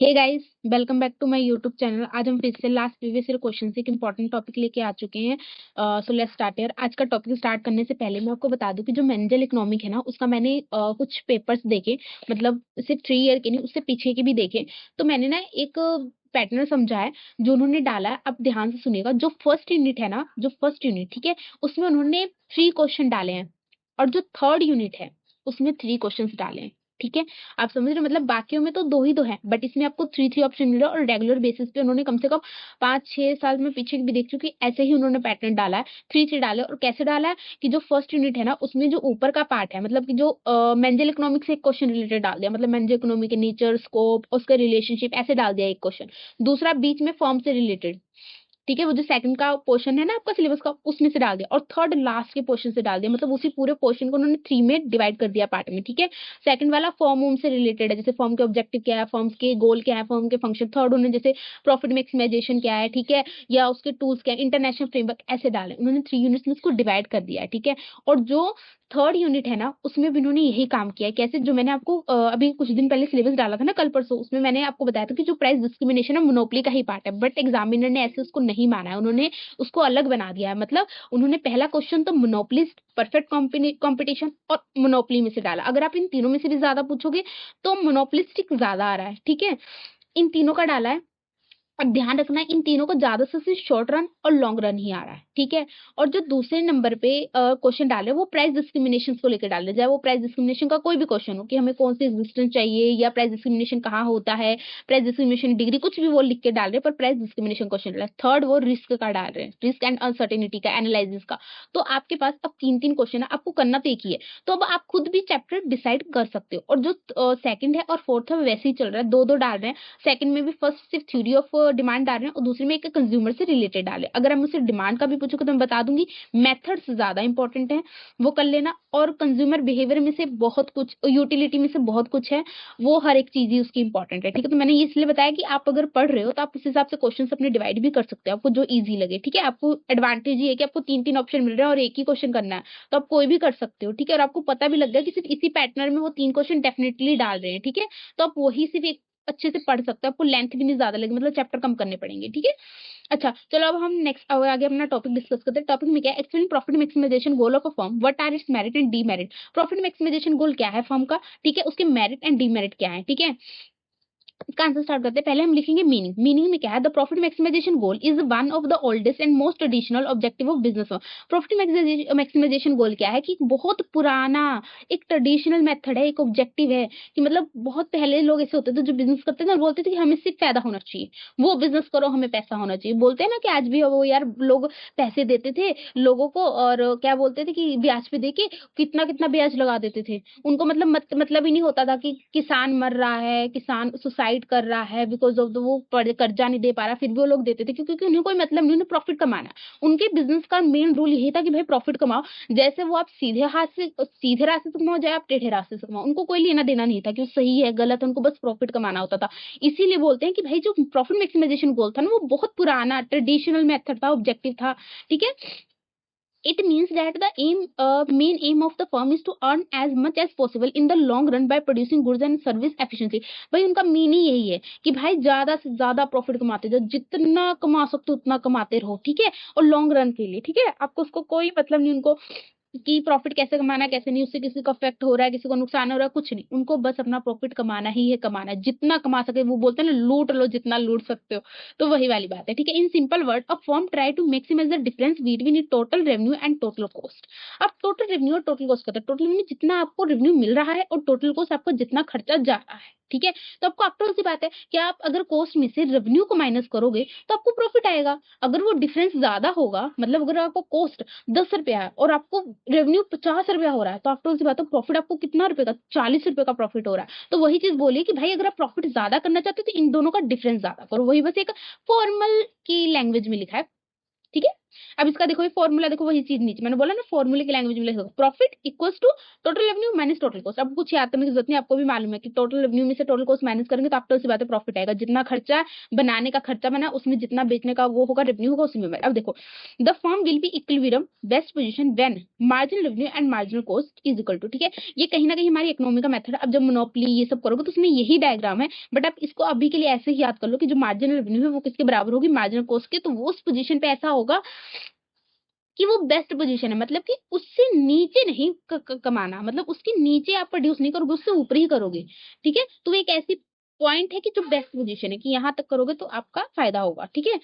Hey guys, welcome back to my YouTube channel. आज हम फिर से लास्ट प्रीवियस ईयर क्वेश्चन से एक इंपॉर्टेंट टॉपिक लेके आ चुके हैं। So let's start here. आज का टॉपिक स्टार्ट करने से पहले मैं आपको बता दूं कि जो मैनेजर इकोनॉमिक है ना, उसका मैंने कुछ पेपर्स देखे, मतलब सिर्फ 3 ईयर के नहीं, उससे पीछे के भी देखे। तो मैंने ना एक पैटर्न समझा है जो उन्होंने डाला है। अब ध्यान से सुनिएगा। जो फर्स्ट यूनिट है ना, जो फर्स्ट यूनिट, ठीक है, उसमें उन्होंने 3 क्वेश्चन डाले हैं, और जो थर्ड यूनिट है उसमें 3 क्वेश्चन डाले हैं। ठीक है, आप समझ रहे हो? मतलब बाकियों में तो दो ही दो है, बट इसमें आपको थ्री थ्री ऑप्शन मिल रहा है। और रेगुलर बेसिस पे उन्होंने कम से कम 5-6 साल में पीछे भी देख चुकी, ऐसे ही उन्होंने पैटर्न डाला है। थ्री थ्री डाले। और कैसे डाला है कि जो फर्स्ट यूनिट है ना, उसमें जो ऊपर का पार्ट है, मतलब कि जो मेंजल इकोनॉमिक से एक क्वेश्चन रिलेटेड डाल दिया, मतलब मेंजल इकोनॉमिक के नेचर, स्कोप, उसका रिलेशनशिप ऐसे डाल दिया एक क्वेश्चन। दूसरा बीच में फॉर्म से रिलेटेड, ठीक है, वो जो सेकंड का पोर्शन है ना आपका सिलेबस का, उसमें से डाल दिया। और थर्ड लास्ट के पोर्शन से डाल दिया, मतलब उसी पूरे पोर्शन को उन्होंने 3 में डिवाइड कर दिया पार्ट में। ठीक है, सेकंड वाला फॉर्म वॉर्म से रिलेटेड है, जैसे फॉर्म के ऑब्जेक्टिव क्या है, फॉर्म्स के गोल क्या है, फॉर्म के फंक्शन। थर्ड उन्होंने जैसे प्रॉफिट मैक्सिमाइजेशन क्या है, ठीक है, या उसके टूल्स क्या है, इंटरनेशनल फ्रेमवर्क, ऐसे डाले उन्होंने। 3 यूनिट्स में उसको डिवाइड कर दिया है। ठीक है, और जो थर्ड यूनिट है ना, उसमें भी उन्होंने यही काम किया है। कैसे? जो मैंने आपको अभी कुछ दिन पहले सिलेबस डाला था ना, कल परसों, उसमें मैंने आपको बताया था कि जो प्राइस डिस्क्रिमिनेशन है मोनोपोली का ही पार्ट है, बट एग्जामिनर ने ऐसे उसको नहीं माना है, उन्होंने उसको अलग बना दिया है। मतलब उन्होंने पहला क्वेश्चन तो मोनोपोलिस्ट, परफेक्ट कंपटीशन और मोनोपोली में से डाला। अगर आप इन तीनों में से भी ज्यादा पूछोगे तो मोनोपोलिस्टिक ज्यादा आ रहा है। ठीक है, इन तीनों का डाला है। अब ध्यान रखना, इन तीनों को ज्यादा से शॉर्ट रन और लॉन्ग रन ही आ रहा है। ठीक है, और जो दूसरे नंबर पे क्वेश्चन डाले वो प्राइस डिस्क्रिमिनेशन को लेकर डाले, चाहे वो प्राइस डिस्क्रिमिनेशन का कोई भी क्वेश्चन हो कि हमें कौन सी एग्जिस्टेंस चाहिए, या प्राइस डिस्क्रिमिनेशन कहाँ होता है, प्राइस डिस्क्रिमिनेशन डिग्री, कुछ भी वो लिख के डाल रहे, पर प्राइस डिस्क्रिमिनेशन क्वेश्चन डाल रहे। थर्ड वो रिस्क का डाल रहे हैं, रिस्क एंड अनसर्टेनिटी का एनालिसिस का। तो आपके पास अब 3-3 क्वेश्चन है, आपको करना तो एक ही है। तो अब आप खुद भी चैप्टर डिसाइड कर सकते हो। और जो सेकंड है और फोर्थ है वैसे ही चल रहा है, दो दो डाल रहे हैं। सेकंड में भी फर्स्ट सिर्फ थ्योरी ऑफ डिमांड डाल रहे हैं, और दूसरे में एक कंज्यूमर से रिलेटेड डाले। अगर हम मुझसे डिमांड का भी पूछोगे तो मैं बता दूंगी, मेथड्स ज्यादा इंपॉर्टेंट है, वो कर लेना। और कंज्यूमर बिहेवियर में से बहुत कुछ, यूटिलिटी में से बहुत कुछ है, वो हर एक चीज ही उसकी इंपॉर्टेंट है। ठीक है, तो मैंने ये इसलिए बताया कि आप अगर पढ़ रहे हो तो आप उस हिसाब से क्वेश्चन अपने डिवाइड भी कर सकते हो, आपको जो ईजी लगे। ठीक है, आपको एडवांटेज ये है कि आपको 3-3 ऑप्शन मिल रहे हैं और एक ही क्वेश्चन करना है, तो आप कोई भी कर सकते हो। ठीक है, और आपको पता भी लग गया कि सिर्फ इसी पैटर्न में वो 3 क्वेश्चन डेफिनेटली डाल रहे हैं। ठीक है, तो आप वही सिर्फ एक अच्छे से पढ़ सकते हो, आपको लेंथ भी नहीं ज्यादा लगेगी, मतलब चैप्टर कम करने पड़ेंगे। ठीक है, अच्छा चलो अब हम नेक्स्ट आगे अपना टॉपिक डिस्कस करते हैं। टॉपिक में क्या है? Actually profit maximisation goal of a firm, what are its merit and demerit. Profit maximisation goal क्या है फर्म का, ठीक है, उसके मेरिट एंड डीमेरिट क्या है। ठीक है, इसका आंसर स्टार्ट करते हैं। पहले हम लिखेंगे मीनिंग। मीनिंग में क्या है? The profit maximisation goal is one of the oldest and most traditional objective of business. Profit maximisation goal क्या है? कि बहुत पुराना एक ट्रेडिशनल मेथड है, एक ऑब्जेक्टिव है, कि मतलब बहुत पहले लोग ऐसे होते थे जो बिजनेस करते थे और बोलते थे कि हमें सिर्फ फायदा होना चाहिए, वो बिजनेस करो, हमें पैसा होना चाहिए। बोलते हैं ना कि आज भी वो यार लोग पैसे देते थे लोगों को, और क्या बोलते थे कि ब्याज पे देके कितना कितना ब्याज लगा देते थे। उनको मतलब ही नहीं होता था कि किसान मर रहा है, किसान सुसाइड कर रहा है बिकॉज ऑफ द वो कर्जा नहीं दे पा रहा, फिर भी वो लोग देते थे, क्योंकि उन्हें कोई मतलब नहीं, उन्हें प्रॉफिट कमाना है। उनके बिजनेस का मेन रूल यही था कि भाई प्रॉफिट कमाओ। जैसे वो आप सीधे रास्ते से कमाओ, चाहे आप टेढ़े रास्ते से कमाओ, उनको कोई लेना देना नहीं था कि वो सही है गलत है, उनको बस प्रॉफिट कमाना होता था। इसीलिए बोलते हैं कि भाई जो प्रॉफिट मैक्सिमाइजेशन गोल था ना, वो बहुत पुराना ट्रेडिशनल मेथड था, ऑब्जेक्टिव था। ठीक है, it means that the main aim of the firm is to earn as much as possible in the long run by producing goods and service efficiently। भाई उनका मीन ही यही है कि भाई ज्यादा से ज्यादा प्रॉफिट कमाते जाओ, जितना कमा सकते हो उतना कमाते रहो। ठीक है, और लॉन्ग रन के लिए। ठीक है, आपको उसको कोई मतलब नहीं उनको कि प्रॉफिट कैसे कमाना है कैसे नहीं, उससे किसी को अफेक्ट हो रहा है, किसी को नुकसान हो रहा है, कुछ नहीं। उनको बस अपना प्रॉफिट कमाना ही है, कमाना है जितना कमा सके। वो बोलते हैं ना, लूट लो जितना लूट सकते हो। तो वही वाली बात है। ठीक है, in simple word a firm try to maximize the difference between in total revenue and total cost. अब टोटल रेवेन्यू और टोटल कॉस्ट करते हैं। टोटल रेवेन्यू जितना आपको रेवेन्यू मिल रहा है, और टोटल कॉस्ट आपको जितना खर्चा जा रहा है। ठीक है, तो आपको आफ्टर सी बात है कि आप अगर कॉस्ट में से रेवेन्यू को माइनस करोगे तो आपको प्रॉफिट आएगा। अगर वो डिफरेंस ज्यादा होगा, मतलब अगर आपको कॉस्ट 10 रुपया है और आपको रेवेन्यू 50 रुपया हो रहा है, तो आफ्टर सी बात है प्रॉफिट आपको कितना रुपए का, 40 रुपए का प्रॉफिट हो रहा है। तो वही चीज बोली कि भाई अगर आप प्रॉफिट ज्यादा करना चाहते हो तो इन दोनों का डिफरेंस ज्यादा करो। वही बस एक फॉर्मल की लैंग्वेज में लिखा है। ठीक है, अब इसका देखो ये फॉर्मूला, देखो वही चीज नीचे मैंने बोला ना, फॉर्मूले की लैंग्वेज में लिखो, profit equals to total revenue minus total cost. अब कुछ याद करने की जरूरत नहीं, आपको भी मालूम है कि टोटल रेवेन्यू में से टोटल कॉस्ट माइनस करेंगे तो आपको सी बात है प्रॉफिट आएगा। जितना खर्चा बनाने का खर्चा बना उसमें जितना बेचने का वो होगा रेवेन्यू होगा उसी में। अब देखो, the firm will be equilibrium best position when marginal revenue and marginal cost is equal to, ठीक है, ये कहीं ना कहीं हमारी इकोनॉमी का मेथड है। अब जब मोनोपोली ये सब करोगे तो उसमें यही डायग्राम है, बट आप इसको अभी के लिए ऐसे ही याद कर लो कि जो मार्जिनल रेवेन्यू है वो किसके बराबर होगी, मार्जिनल कॉस्ट के। तो वो उस पोजीशन पे ऐसा होगा कि वो बेस्ट पोजीशन है, मतलब कि उससे नीचे नहीं कमाना, मतलब उसके नीचे आप प्रोड्यूस नहीं करोगे, उससे ऊपर ही करोगे, ठीक है। तो एक ऐसी पॉइंट है कि जो बेस्ट पोजीशन है कि यहाँ तक करोगे तो आपका फायदा होगा, ठीक है।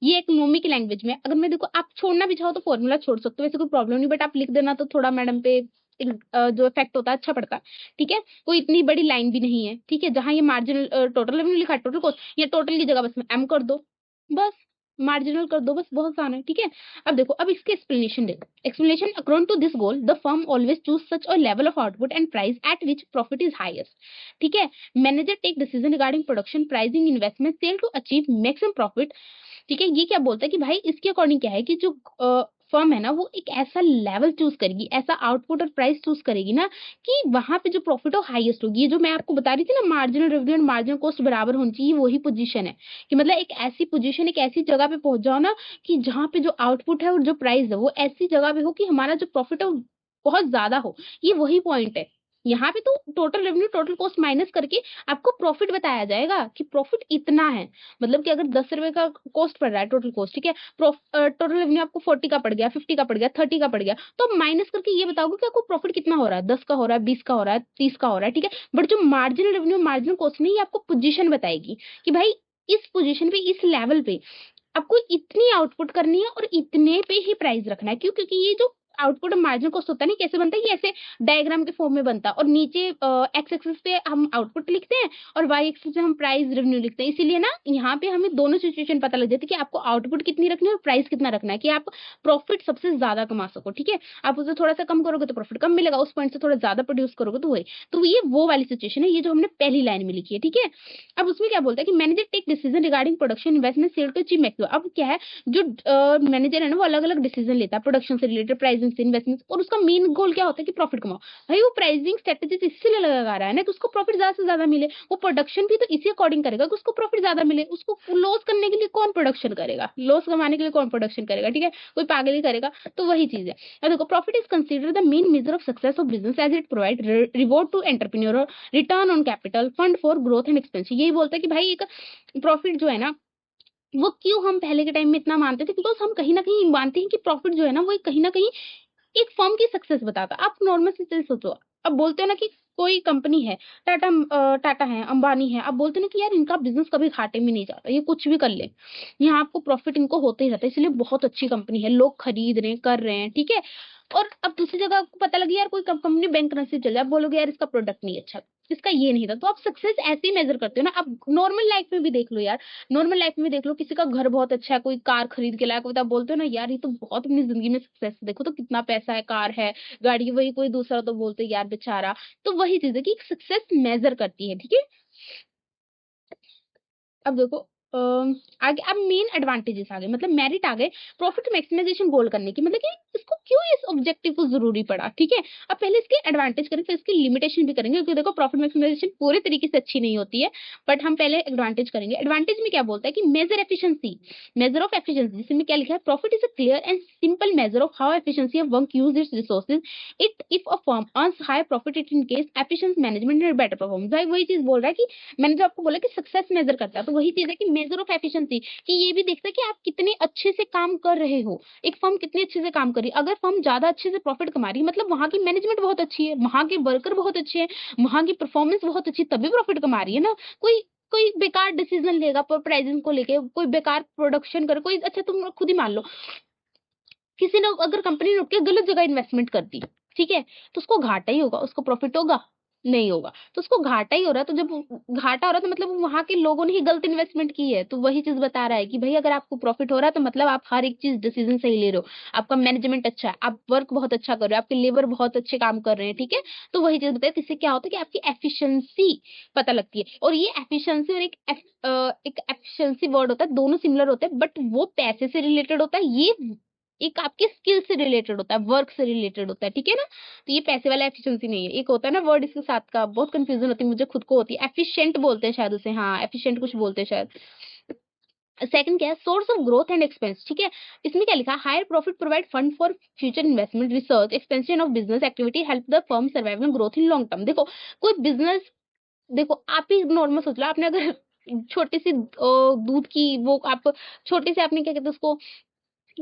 ये इकोनॉमी की लैंग्वेज में। अगर मैं देखो आप छोड़ना भी चाहो तो फॉर्मूला छोड़ सकते हो, वैसे कोई प्रॉब्लम नहीं, बट आप लिख देना तो थोड़ा मैडम पे जो इफेक्ट होता है अच्छा पड़ता है, ठीक है। कोई इतनी बड़ी लाइन भी नहीं है, ठीक है, जहां ये मार्जिनल टोटल रेवेन्यू लिखा है, टोटल कॉस्ट, या टोटल की जगह बस में एम कर दो, बस मार्जिनल कर दो, बस बहुत आसान है, ठीक है। अब देखो, अब इसके एक्सप्लेनेशन देखो, explanation according to this goal the firm always choose such a level of output and price at which profit is highest, ठीक है। Manager take decision regarding production, pricing, investment, sale to achieve maximum profit, ठीक है। ये क्या बोलता है कि भाई इसके अकॉर्डिंग क्या है कि जो फर्म है ना वो एक ऐसा लेवल चूज करेगी, ऐसा आउटपुट और प्राइस चूज करेगी ना कि वहां पे जो प्रॉफिट हो हाईएस्ट होगी। ये जो मैं आपको बता रही थी ना, मार्जिनल रेवेन्यू और मार्जिनल कॉस्ट बराबर होनी चाहिए, वही पोजीशन है कि मतलब एक ऐसी पोजीशन, एक ऐसी जगह पे पहुंच जाओ ना कि जहां पे जो आउटपुट है और जो प्राइस है वो ऐसी जगह पे हो कि हमारा जो प्रॉफिट है वो बहुत ज्यादा हो। ये वही पॉइंट है। यहाँ पे तो total revenue total cost minus करके आपको प्रॉफिट बताया जाएगा कि प्रॉफिट इतना है। मतलब कि अगर 10 रुपए का कॉस्ट पड़ रहा है टोटल कॉस्ट, ठीक है, टोटल रेवेन्यू आपको 40 का पड़ गया, 50 का पड़ गया, 30 का पड़ गया, तो आप माइनस करके ये बताओगे कि आपको प्रॉफिट कितना हो रहा है, 10 का हो रहा है, 20 का हो रहा है, 30 का हो रहा है, ठीक है। बट जो मार्जिनल रेवेन्यू मार्जिनल कॉस्ट नहीं, ये आपको पोजीशन बताएगी कि भाई इस पोजीशन पे, इस लेवल पे आपको इतनी आउटपुट करनी है और इतने पे ही प्राइस रखना है। क्यों? क्योंकि ये जो आउटपुट और मार्जिन कॉस्ट होता है ना, कैसे बनता है, ये ऐसे डायग्राम के फॉर्म में बनता है, और नीचे एक्स एक्सिस पे हम आउटपुट लिखते हैं और वाई एक्सिस पे हम प्राइस रेवेन्यू लिखते हैं। इसीलिए ना यहाँ पे हमें दोनों सिचुएशन पता लग जाती है कि आपको आउटपुट कितनी रखनी है और प्राइस कितना रखना है, कि आप प्रॉफिट सबसे ज्यादा कमा सको, ठीक है। आप उसे थोड़ा सा कम करोगे तो प्रॉफिट कम मिलेगा, उस पॉइंट से थोड़ा ज्यादा प्रोड्यूस करोगे तो वही। तो ये वो वाली सिचुएशन है, ये जो हमने पहली लाइन में लिखी है, ठीक है। अब उसमें क्या बोलता है कि manager take decision regarding production, investment, sale to achieve maximum. अब क्या है, जो मैनेजर है ना वो अलग अलग डिसीजन लेता है प्रोडक्शन से रिलेटेड, प्राइसिंग से, इन्वेस्टमेंट, और उसका मेन गोल क्या होता है कि प्रॉफिट कमाओ। भाई वो प्राइसिंग स्ट्रेटेजी इसलिए लगा रहा है ना कि उसको प्रॉफिट ज्यादा से ज्यादा मिले। वो प्रोडक्शन भी तो इसी अकॉर्डिंग करेगा कि उसको प्रॉफिट ज्यादा मिले। उसको लॉस करने के लिए कौन प्रोडक्शन करेगा, लॉस कमाने के लिए कौन प्रोडक्शन करेगा, ठीक है, कोई पागल ही करेगा। तो वही चीज है। अब देखो, profit is consider the main measure of success of business as it provide reward to entrepreneur, return on capital, fund for growth and expansion. यही बोलता है कि भाई एक प्रॉफिट जो है ना वो क्यों हम पहले के टाइम में इतना मानते थे, बिकॉज हम कहीं ना कहीं मानते हैं कि प्रॉफिट जो है ना वो कहीं ना कहीं एक फर्म की सक्सेस बताता। आप नॉर्मल से चीज सोचो, अब बोलते हो ना कि कोई कंपनी है, टाटा है, अंबानी है, आप बोलते हो ना कि यार इनका बिजनेस कभी घाटे में नहीं जाता, ये कुछ भी कर ले, यहाँ आपको प्रॉफिट इनको होते ही रहता है, इसलिए बहुत अच्छी कंपनी है, लोग खरीद रहे हैं, कर रहे हैं, ठीक है। और अब दूसरी जगह आपको पता लगी यार कोई कंपनी बैंकरप्सी चल जाए, आप बोलोगे यार इसका प्रोडक्ट नहीं अच्छा, इसका ये नहीं था। तो आप सक्सेस ऐसे ही मेजर करते हो ना। अब नॉर्मल लाइफ में भी देख लो यार, नॉर्मल लाइफ में देख लो, किसी का घर बहुत अच्छा है, कोई कार खरीद के लाया, कोई, तो आप बोलते हो ना यार ये तो बहुत अपनी जिंदगी में सक्सेस है, देखो तो कितना पैसा है, कार है, गाड़ी है। वही कोई दूसरा तो बोलते हैं, यार बेचारा। तो वही चीज है कि सक्सेस मेजर करती है, ठीक है। अब देखो आगे, अब मेन एडवांटेजेस आ गए, मतलब मेरिट आ गए प्रॉफिट मैक्सिमाइजेशन गोल करने की, मतलब कि इसको क्यों इस ऑब्जेक्टिव को जरूरी पड़ा, ठीक है। अब पहले इसके एडवांटेज करेंगे, फिर इसकी लिमिटेशन भी करेंगे, क्योंकि देखो प्रॉफिट मैक्सिमाइजेशन पूरे तरीके से अच्छी नहीं होती है, बट हम पहले एडवांटेज करेंगे। एडवांटेज में क्या बोलता है कि measure efficiency, measure of efficiency, जिसमें क्या लिखा है, profit is a clear and simple measure of how efficiency of work use its resources, it if a firm earns high profit it in case efficient management and better performance. भाई वही चीज बोल रहा है कि मैंने जो आपको बोला कि सक्सेस मेजर करता है, तो वही चीज है कि मेजर ऑफ एफिशिएंसी, कि ये भी देखता है कि आप कितने अच्छे से काम कर रहे हो, एक फर्म कितने अच्छे से काम कर रही है। अगर फर्म ज्यादा अच्छे से प्रॉफिट कमा रही है, मतलब वहां की मैनेजमेंट बहुत अच्छी है, वहां के वर्कर बहुत अच्छे हैं, वहां की परफॉर्मेंस बहुत अच्छी, तभी प्रॉफिट कमा रही है ना। कोई कोई बेकार डिसीजन लेगा प्राइसिंग को लेके, कोई बेकार प्रोडक्शन करे, कोई, अच्छा तुम खुद ही मान लो, किसी ने अगर कंपनी ने उठ के गलत जगह इन्वेस्टमेंट कर दी, ठीक है, तो उसको घाटा ही होगा, उसको प्रॉफिट होगा नहीं होगा, तो उसको घाटा ही हो रहा है। तो जब घाटा हो रहा है तो मतलब वहां के लोगों ने ही गलत इन्वेस्टमेंट की है। तो वही चीज बता रहा है कि भाई अगर आपको प्रॉफिट हो रहा है तो मतलब आप हर एक चीज डिसीजन सही ले रहे हो, आपका मैनेजमेंट अच्छा है, आप वर्क बहुत अच्छा कर रहे हो, आपके लेबर बहुत अच्छे काम कर रहे हैं, ठीक है। तो वही चीज बताए, इससे क्या होता है कि आपकी एफिशिएंसी पता लगती है। और ये एफिशिएंसी और एक एफिशिएंसी वर्ड होता है, दोनों सिमिलर होते हैं, बट वो पैसे से रिलेटेड होता है, ये एक आपके स्किल से रिलेटेड होता है, वर्क से रिलेटेड होता है, ठीक है ना। तो ये पैसे वाला एफिशिएंसी नहीं है। एक होता है ना वर्ड इसके साथ का, बहुत कंफ्यूजन होती है, मुझे खुद को होती है। एफिशिएंट बोलते हैं शायद उसे, हाँ एफिशिएंट कुछ बोलते हैं शायद। सेकंड क्या है, source of growth and expense, ठीक है। इसमें क्या लिखा है, higher profit provide fund for future investment, research, expansion of business activity, help the firm survive and growth in long term. देखो कोई बिजनेस, देखो आप ही नॉर्मल सोच लो, आपने अगर छोटी सी दूध की वो आप छोटी सी आपने क्या कहते हैं उसको,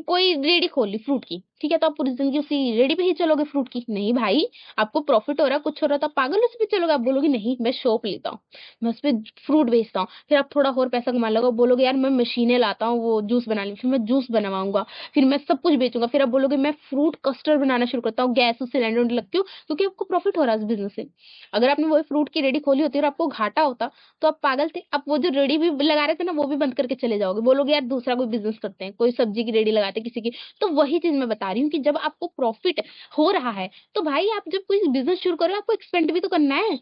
कोई रेडी खोल ली फ्रूट की, ठीक है। तो आप पूरी जिंदगी उसी रेडी पे ही चलोगे फ्रूट की? नहीं भाई, आपको प्रॉफिट हो रहा है, कुछ हो रहा है तो आप पागल उस पे चलोगे। आप बोलोगे नहीं मैं शॉप लेता हूँ, मैं उस पे फ्रूट बेचता हूँ। फिर आप थोड़ा और पैसा कमा लोगे, बोलोगे यार मैं मशीनें लाता हूँ वो जूस बनाने, फिर मैं जूस बनवाऊंगा, फिर मैं सब कुछ बेचूंगा। फिर आप बोलोगे मैं फ्रूट कस्टर्ड बनाना शुरू करता हूँ, गैस सिलेंडर लगती हूँ, क्योंकि आपको प्रॉफिट हो रहा है उस बिजनेस से। अगर आपने वही फ्रूट की रेडी खोली होती और आपको घाटा होता तो आप पागल थे, आप वो जो रेडी भी लगा रहे थे ना वो भी बंद करके चले जाओगे, बोलोगे यार दूसरा कोई बिजनेस करते हैं, कोई सब्जी की रेडी लगाते हैं किसी की। तो वही चीज मैं बता रही हूँ कि जब आपको प्रॉफिट हो रहा है तो भाई आप जब कोई बिजनेस शुरू करो आपको एक्सपेंड भी तो करना है,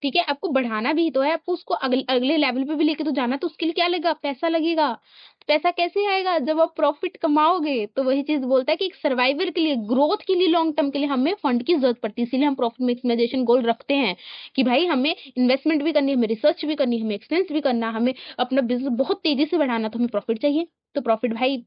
ठीक है। आपको बढ़ाना भी तो है, आपको उसको अगले लेवल पे भी लेके तो जाना है, तो उसके लिए क्या लगेगा, पैसा लगेगा। तो पैसा कैसे आएगा, जब आप प्रॉफिट कमाओगे। तो वही चीज बोलता है कि एक सर्वाइवल के लिए, ग्रोथ के लिए, लॉन्ग टर्म के लिए हमें फंड की जरूरत पड़ती है। इसीलिए हम प्रॉफिट मैक्सिमाइजेशन गोल रखते हैं कि भाई हमें इन्वेस्टमेंट भी करनी है, हमें रिसर्च भी करनी है, हमें एक्सपेंस भी करना है, हमें अपना बिजनेस बहुत तेजी से बढ़ाना, तो हमें प्रॉफिट चाहिए। तो प्रॉफिट भाई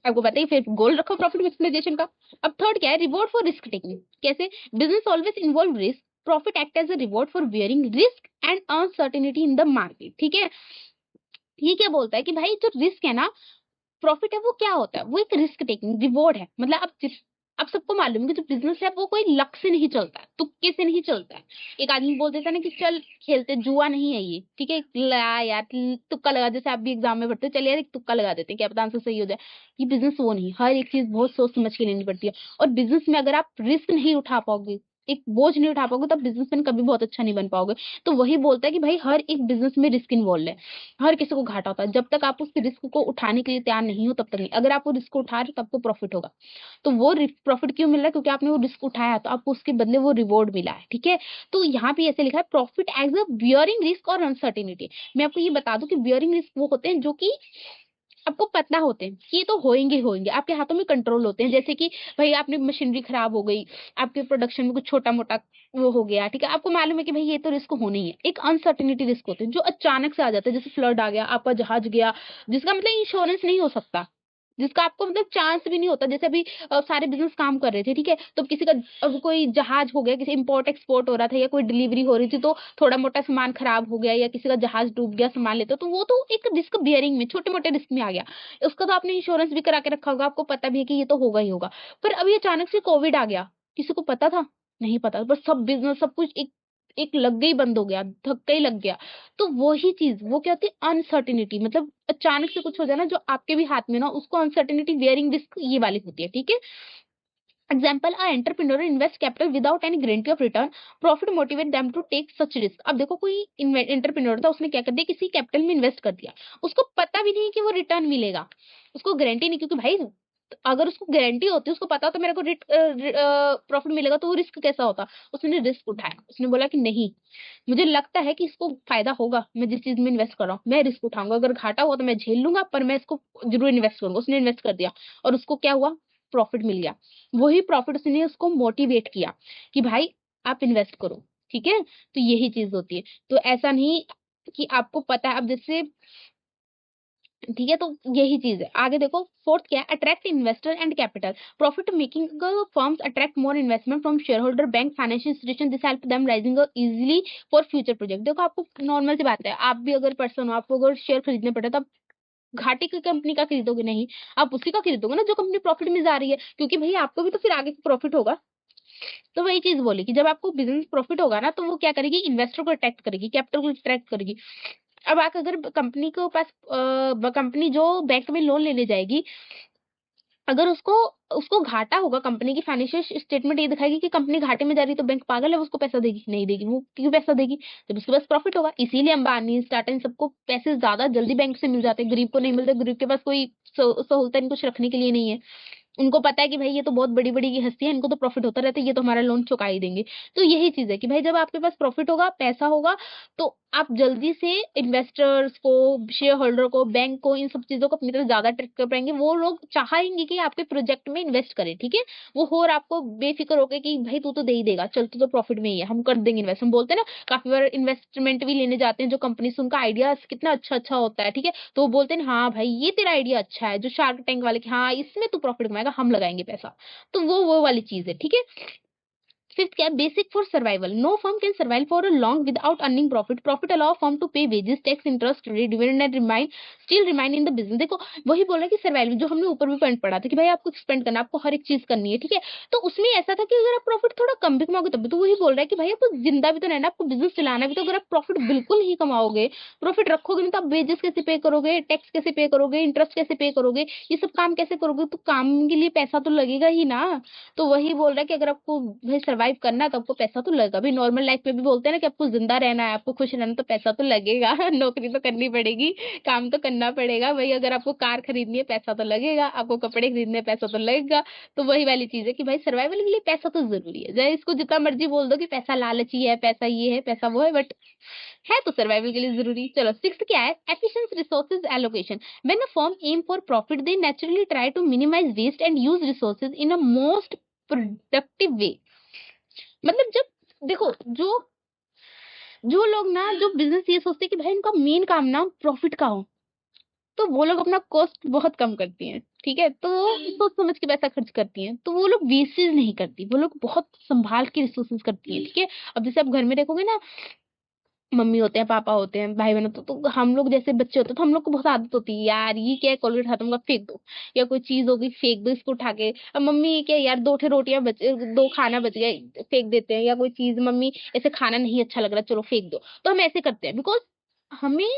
आपको पता ही, फिर गोल रखो प्रॉफिट मैक्सिमाइजेशन का। अब थर्ड क्या है, रिवॉर्ड फॉर रिस्क टेकिंग। कैसे, business always involve risk, profit act as a reward for bearing risk and uncertainty in the market, ठीक है। ये क्या बोलता है कि भाई जो रिस्क है ना, प्रॉफिट है वो क्या होता है, वो एक रिस्क टेकिंग रिवॉर्ड है। मतलब अब सबको मालूम है कि जो बिजनेस है वो कोई लक से नहीं चलता है, तुक्के से नहीं चलता है। एक आदमी बोल देता है ना कि चल खेलते, जुआ नहीं है ये, ठीक है, लगा यार तुक्का लगा, जैसे आप भी एग्जाम में पढ़ते हो, चलिए यार एक तुक्का लगा देते हैं, क्या पता आंसर सही हो जाए। ये बिजनेस वो नहीं, हर एक चीज बहुत सोच समझ के लेनी पड़ती है। और बिजनेस में अगर आप रिस्क नहीं उठा पाओगे, एक बोझ नहीं उठा पाओगे, तब बिजनेसमैन कभी बहुत अच्छा नहीं बन पाओगे। तो वही बोलता है कि भाई हर एक बिजनेस में रिस्क इन्वॉल्व है, हर किसी को घाटा होता है। जब तक आप उस रिस्क को उठाने के लिए तैयार नहीं हो तब तक नहीं। अगर आप वो रिस्क उठा रहे हो तब आपको प्रॉफिट होगा। तो वो प्रॉफिट क्यों मिल रहा है, क्योंकि आपने वो रिस्क उठाया तो आपको उसके बदले वो रिवॉर्ड मिला है, ठीक है। तो यहाँ पे ऐसे लिखा है, profit as a bearing risk और अनसर्टेनिटी। मैं आपको ये बता दूं कि बियरिंग रिस्क वो होते हैं जो कि आपको पता होते हैं कि ये तो होएंगे होएंगे, आपके हाथों में कंट्रोल होते हैं। जैसे कि भाई आपने मशीनरी खराब हो गई, आपके प्रोडक्शन में कुछ छोटा मोटा वो हो गया, ठीक है, आपको मालूम है कि भाई ये तो रिस्क होना ही है। एक अनसर्टेनिटी रिस्क होते हैं जो अचानक से आ जाता है, जैसे फ्लड आ गया, आपका जहाज गया, जिसका मतलब इंश्योरेंस नहीं हो सकता, जिसका आपको मतलब चांस भी नहीं होता। जैसे अभी सारे बिजनेस काम कर रहे थे, ठीक है, तो किसी का अब कोई जहाज हो गया, किसी इंपोर्ट एक्सपोर्ट हो रहा था या कोई डिलीवरी हो रही थी, तो थोड़ा मोटा सामान खराब हो गया या किसी का जहाज डूब गया सामान लेते, तो वो तो एक रिस्क बियरिंग में, छोटे मोटे रिस्क में आ गया। उसका तो आपने इंश्योरेंस भी करा के रखा होगा, आपको पता भी है कि ये तो होगा ही होगा। पर अभी अचानक से कोविड आ गया, किसी को पता था? नहीं पता, बस सब बिजनेस सब कुछ एक एक लग गई, बंद हो गया, धक्का ही लग गया। तो वही चीज वो क्या होती है, अनसर्टिनिटी, मतलब अचानक से कुछ हो जाए ना जो आपके भी हाथ में ना, उसको अनसर्टिनिटी वेयरिंग रिस्क ये वाली होती है, ठीक है। Example, a entrepreneur invest capital without any guarantee of return, profit motivate them to take such risk. अब देखो कोई एंटरप्रेन्योर था, उसने क्या कर दिया, किसी कैपिटल में इन्वेस्ट कर दिया, उसको पता भी नहीं कि वो रिटर्न मिलेगा, उसको गारंटी नहीं, क्योंकि भाई अगर उसको गारंटी होती, उसको पता होता मेरे को प्रॉफिट मिलेगा, तो वो रिस्क कैसा होता। उसने रिस्क उठाया, उसने बोला कि नहीं, मुझे लगता है कि इसको फायदा होगा, मैं जिस चीज में इन्वेस्ट कर रहा हूँ मैं रिस्क उठाऊंगा, अगर घाटा हुआ तो मैं झेल लूंगा, पर मैं इसको जरूर इन्वेस्ट करूंगा। उसने इन्वेस्ट कर दिया और उसको क्या हुआ, प्रॉफिट मिल गया। वही प्रॉफिट उसने उसको मोटिवेट किया कि भाई आप इन्वेस्ट करो, ठीक है। तो यही चीज होती है। तो ऐसा नहीं कि आपको पता है, अब जैसे ठीक है, तो यही चीज है। आगे देखो, फोर्थ क्या है, attract investor and capital, profit making firms attract more investment from share holder, bank, financial institution, this help them rising easily for future project. देखो आपको नॉर्मल सी बात है, आप भी अगर पर्सन हो, आपको अगर शेयर खरीदने पड़े तो आप घाटे की कंपनी का खरीदोगे नहीं, आप उसी का खरीदोगे ना जो कंपनी प्रॉफिट में जा रही है, क्योंकि भाई आपको भी तो फिर आगे प्रॉफिट होगा। तो वही चीज बोली कि जब आपको बिजनेस प्रॉफिट होगा ना, तो वो क्या करेगी, इन्वेस्टर को अट्रैक्ट करेगी, कैपिटल को अट्रैक्ट करेगी। अब आप अगर कंपनी के पास कंपनी जो बैंक में लोन लेने जाएगी, अगर उसको उसको घाटा होगा, कंपनी की फाइनेंशियल स्टेटमेंट ये दिखाएगी कि कंपनी घाटे में जा रही है, तो बैंक पागल है, वो उसको पैसा देगी? नहीं देगी। वो क्यों पैसा देगी? जब उसके पास प्रॉफिट होगा। इसीलिए अंबानी, टाटा, इन सबको पैसे ज्यादा जल्दी बैंक से मिल जाते हैं, गरीब को नहीं मिलते। गरीब के पास कोई सहूलत कुछ रखने के लिए नहीं है। उनको पता है कि भाई ये तो बहुत बड़ी बड़ी की हस्ती है, इनको तो प्रॉफिट होता रहता है, ये तो हमारा लोन चुका ही देंगे। तो यही चीज है कि भाई जब आपके पास प्रॉफिट होगा, पैसा होगा, तो आप जल्दी से इन्वेस्टर्स को, शेयर होल्डर को, बैंक को, इन सब चीजों को अपनी तरफ ज्यादा अट्रैक्ट कर पाएंगे। वो लोग चाहेंगे कि आपके प्रोजेक्ट में इन्वेस्ट करें, ठीक है। वो और आपको बेफिक्र होकर कि भाई तू तो दे ही देगा, चल तू तो प्रॉफिट में ही है, हम कर देंगे इन्वेस्ट। हम बोलते हैं ना, काफी बार इन्वेस्टमेंट भी लेने जाते हैं जो कंपनी से, उनका आइडिया कितना अच्छा अच्छा होता है, ठीक है। तो वो बोलते हैं हाँ भाई ये तेरा आइडिया अच्छा है, जो शार्क टैंक वाले की, हाँ इसमें तू प्रॉफिट कमाएगा, हम लगाएंगे पैसा। तो वो वाली चीज है, ठीक है। फिफ्थ क्या है? Basic for survival. No firm can survive for a long without earning profit. Profit allow firm to pay wages, tax, interest, dividend and remain still remain in the business. देखो वही बोल रहा है कि सर्वाइवल, जो हमने ऊपर भी पॉइंट पढ़ा था कि भाई आपको एक्सपेंड करना, आपको हर एक चीज करनी है, ठीक है। तो उसमें ऐसा था कि अगर आप प्रॉफिट थोड़ा कम भी कमाओगे तब भी, तो वही बोल रहा है कि भाई आपको जिंदा भी तो रहना, आपको बिजनेस चलाना भी। तो अगर आप प्रॉफिट बिल्कुल नहीं कमाओगे, प्रॉफिट रखोगे नहीं, तो आप वेजेस कैसे पे करोगे, टैक्स कैसे पे करोगे, इंटरेस्ट कैसे पे करोगे, ये सब काम कैसे करोगे? तो काम के लिए पैसा तो लगेगा ही ना। तो वही बोल रहा है कि अगर आपको भाई सरवाइव करना है तो आपको पैसा तो लगेगा। भाई नॉर्मल लाइफ में भी बोलते हैं ना कि आपको जिंदा रहना है, आपको खुश रहना है, तो पैसा तो लगेगा। नौकरी तो करनी पड़ेगी, काम तो करना पड़ेगा भाई। अगर आपको कार खरीदनी है, पैसा तो लगेगा, आपको कपड़े खरीदने हैं, पैसा तो लगेगा। तो वही वाली चीज है कि भाई सर्वाइवल के लिए पैसा तो जरूरी है। चाहे इसको जितना मर्जी बोल दो कि पैसा लालची है, पैसा ये है, पैसा वो है, बट है तो सर्वाइवल के लिए जरूरी। चलो सिक्स क्या है? Efficient resources allocation. When a firm aim for profit, they naturally try to minimize waste and use resources in a most productive way. मतलब जब देखो, जो जो लोग ना, जो बिजनेस ये सोचते हैं कि भाई उनका मेन काम ना प्रॉफिट का हो, तो वो लोग अपना कॉस्ट बहुत कम करती हैं, ठीक है। तो वो सोच समझ के पैसा खर्च करती हैं, तो वो लोग वेस्टेज नहीं करती, वो लोग बहुत संभाल के रिसोर्सेज करती हैं, ठीक है। अब जैसे आप घर में देखोगे ना, मम्मी होते हैं, पापा होते हैं, भाई बहन होते हैं, तो हम लोग जैसे बच्चे होते हैं, तो हम लोग को बहुत आदत होती है यार, ये क्या है, कोलगेट खत्म होगा फेंक दो, या कोई चीज होगी फेंक दो इसको उठा के। अब मम्मी ये क्या है यार, दो ठे रोटियां बच, दो खाना बच गया, फेंक देते हैं। या कोई चीज, मम्मी ऐसे खाना नहीं अच्छा लग रहा, चलो फेंक दो। तो हम ऐसे करते हैं, बिकॉज हमें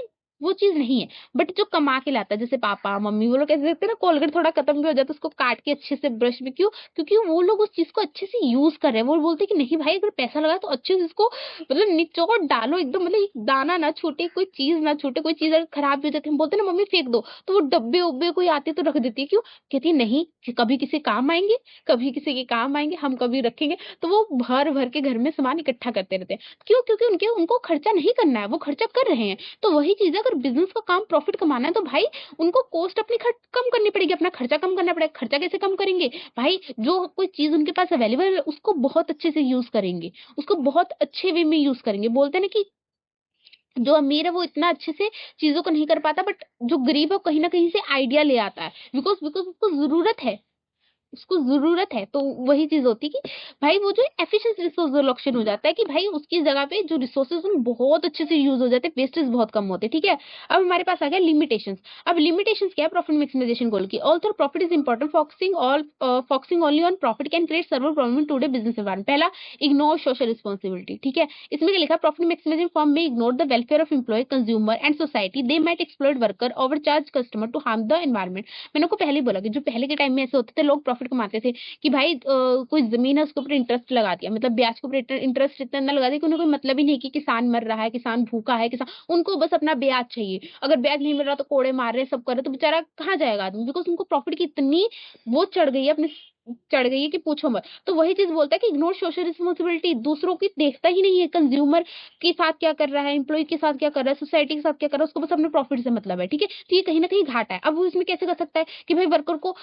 वो चीज नहीं है। बट जो कमा के लाता है, जैसे पापा मम्मी, वो लोग कैसे देखते हैं ना, कोलगेट थोड़ा खत्म भी हो जाता है, उसको काट के अच्छे से ब्रश में, क्यों? क्योंकि वो लोग उस चीज को अच्छे से यूज कर रहे हैं। वो बोलते हैं कि नहीं भाई, अगर पैसा लगा तो अच्छे से इसको मतलब निचोड़ डालो एकदम, मतलब एक दाना ना छूटे, कोई चीज ना छूटे। कोई चीज अगर खराब भी हो जाती है, हम बोलते हैं ना मम्मी फेंक दो, तो वो डब्बे उब्बे कोई आते तो रख देती है, क्यों? कहती है नहीं कि कभी किसी काम आएंगे, कभी किसी के काम आएंगे, हम कभी रखेंगे। तो वो भर भर के घर में सामान इकट्ठा करते रहते हैं, क्यों? क्योंकि उनके उनको खर्चा नहीं करना है, वो खर्चा कर रहे हैं। तो वही चीज है, अगर बिजनेस का काम प्रॉफिट कमाना है, तो भाई उनको कॉस्ट अपनी कम करनी पड़ेगी, अपना खर्चा कम करना पड़ेगा। खर्चा कैसे कम करेंगे? भाई जो कोई चीज उनके पास अवेलेबल है, उसको बहुत अच्छे से यूज करेंगे, उसको बहुत अच्छे वे में यूज करेंगे। बोलते हैं ना कि जो अमीर है वो इतना अच्छे से चीजों को नहीं कर पाता, बट जो गरीब है वो कहीं ना कहीं से आइडिया ले आता है, बिकॉज बिकॉज उसको जरूरत है, उसको जरूरत है। तो वही चीज होती है कि भाई वो जो एफिशिएंट रिसोर्स एलोकेशन हो जाता है, कि भाई उसकी जगह पे जो रिसोर्सेज बहुत अच्छे से यूज हो जाते हैं, वेस्टेज बहुत कम होते हैं, ठीक है। अब हमारे पास आ गया लिमिटेशंस। अब लिमिटेशंस क्या है? प्रॉफिट मैक्सिमाइजेशन गोल की, also profit is important, focusing only on profit can create server problem in today business environment. पहला, इग्नोर सोशल रिस्पॉन्सिबिलिटी, ठीक है। इसमें क्या लिखा? प्रॉफिट मैक्सिमाइजिंग फर्म में ignore the welfare of employ, consumer and society. They might exploit worker, overcharge customer to harm the environment. मैंने आपको पहले ही बोला कि जो पहले के टाइम में ऐसे होते थे, लोग प्रॉफिट कमाते थे कि भाई कोई जमीन है उसके ऊपर इंटरेस्ट लगा दिया, मतलब ब्याज के ऊपर इंटरेस्ट इतना लगा दिया कि उन्हें कोई मतलब ही नहीं कि किसान मर रहा है, किसान भूखा है, किसान, उनको बस अपना ब्याज चाहिए। अगर ब्याज नहीं मिल रहा तो कोड़े मार रहे, सब कर रहे, तो बेचारा कहाँ जाएगा आदमी? बिकॉज उनको प्रॉफिट की इतनी वो चढ़ गई है, अपने चढ़ गई है कि पूछो मत। तो वही चीज बोलता है कि इग्नोर सोशल रिस्पॉन्सिबिलिटी, दूसरों की देखता ही नहीं है, कंज्यूमर के साथ क्या कर रहा है, एम्प्लॉय के साथ क्या कर रहा है, सोसाइटी के साथ क्या कर रहा है, उसको बस अपने प्रॉफिट से मतलब है, ठीक है। तो ये कहीं ना कहीं घाटा है। अब वो इसमें कैसे कर सकता है कि भाई वर्कर को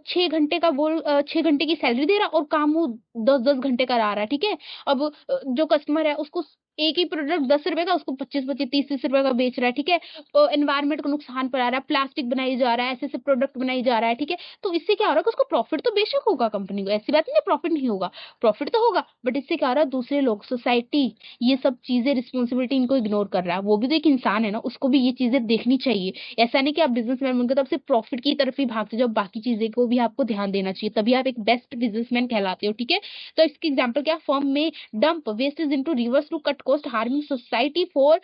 6 घंटे का बोल 6 घंटे की सैलरी दे रहा, और काम वो 10-10 घंटे करा रहा है, ठीक है। अब जो कस्टमर है उसको एक ही प्रोडक्ट 10 रुपए का, उसको 25-25 30-30 रुपए का बेच रहा है, ठीक है। एनवायरमेंट को नुकसान पहुंचा रहा है, प्लास्टिक बनाई जा रहा है, ऐसे ऐसे प्रोडक्ट बनाई जा रहा है, ठीक है। तो इससे क्या हो रहा है कि उसको प्रॉफिट तो बेशक होगा, कंपनी को ऐसी बात नहीं है प्रॉफिट नहीं होगा, प्रॉफिट तो होगा, बट इससे क्या हो रहा है, दूसरे लोग, सोसाइटी, ये सब चीजें, रिस्पॉन्सिबिलिटी इनको इग्नोर कर रहा है। वो भी तो एक इंसान है ना, उसको भी ये चीजें देखनी चाहिए। ऐसा नहीं कि आप बिजनेसमैन बनकर तब सिर्फ प्रॉफिट की तरफ ही भागते जाओ, बाकी चीजें को भी आपको ध्यान देना चाहिए, तभी आप एक बेस्ट बिजनेसमैन कहलाते हो, ठीक है। तो इसकी एग्जांपल क्या? फर्म में dump wastage into rivers to cut cost, harming society for